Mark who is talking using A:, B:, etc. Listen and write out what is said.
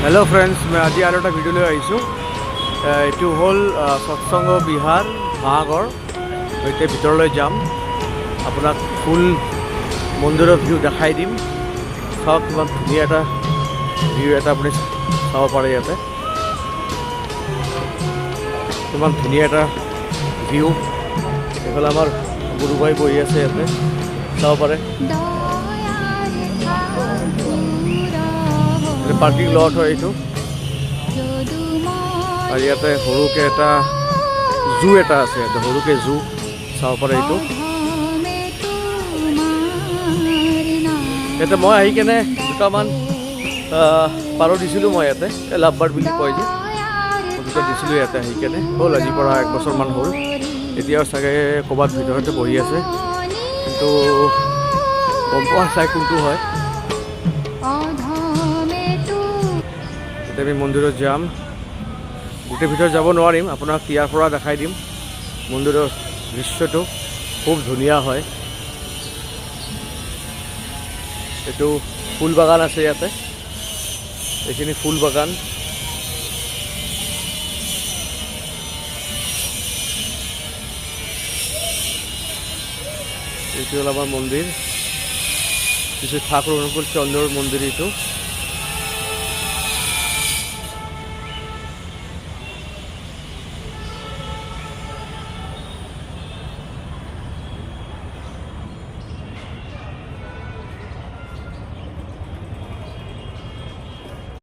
A: Hello friends, मैं आज और एक भिडिओ ले आइसो। ये हल सत्संग विहार भागड़ सहित भर जाम अपना फुल मंदिर भिउ देखा दीम। सब कि धुनिया भिउ अपनी चाब पे इते कि धुनिया भिउ एफाले आम गुरु भाई बहि आछे इते चाब पे पार्किंग लट है ये और इते सरुके जू एट आछे सरुके जू चाब पे ये मैं आने दुटामान पार दिल मैं इते लाभ बार्ड भी कय दुटा दिल इते आने हल आज एक बছৰ मान हल एतिया चागे कबार भरते बहि आछे किन्तु गम पा चाय कोनটো है আমি মন্দিৰত যাম। গোটেই ভিতৰত যাব নোৱাৰিম, আপোনাক ইয়াৰ পৰা দেখাই দিম। মন্দিৰৰ দৃশ্যটো খুব ধুনীয়া হয়। এইটো ফুল বাগান আছে ইয়াতে, এইখিনি ফুল বাগান। এইটো হ'ল আমাৰ মন্দিৰ, শ্ৰী ঠাকুৰ অনুকূল চন্দ্ৰৰ মন্দিৰ। এইটো